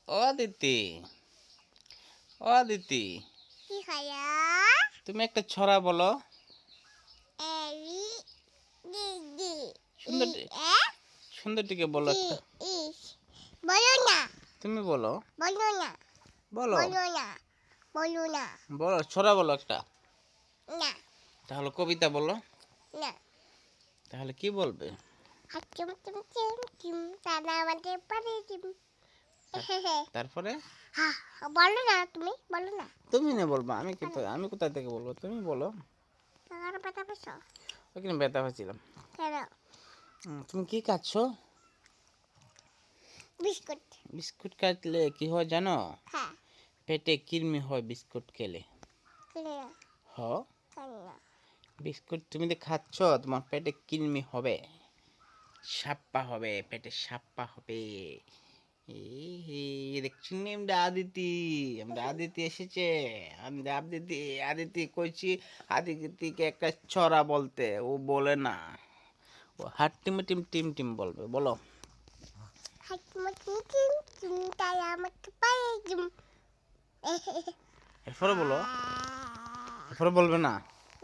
ও দিতি, ও দিতি, কি খায়া তুমি একটা ছড়া বলো। এরি দিদি সুন্দর এ সুন্দর টিকে বলো জি একটা। ইস বলো না তুমি বলো, বলো না বলো, বলো না বলো না বলো ছড়া বলো একটা। না তাহলে কবিতা বলো। না তাহলে কি বলবে? হাকিম টিম টিম টিম তারা আমাদের পারে টিম তারপরে হ্যাঁ বলো না তুমি বলো না তুমি না বলবা, আমি কোথা থেকে বলবো, তুমি বলো। তোমার ব্যথা পেছো ওখানে ব্যথা হয়েছিলাম। কেন তুমি কি খাচ্ছো? বিস্কুট বিস্কুট খাইলে কি হয় জানো? হ্যাঁ পেটে কৃমি হয় বিস্কুট খেলে। কেন হ, কেন বিস্কুট তুমি যে খাচ্ছ তোমার পেটে কৃমি হবে, সাপ্পা হবে, পেটে সাপ্পা হবে। দেখছেন আমরা আদিতি, আমরা আদিতি এসেছে। আমরা আদিতি, আদিতি কইছি আদিতিকে একটা ছড়া বলতে, ও বলে না। ও হাট টিম টিম টিম টিম বলবে, বলো। হাকিম টিম টিম টিম তারা আমাদের পারে টিম এরপরে বলো, এরপরে বলবে না।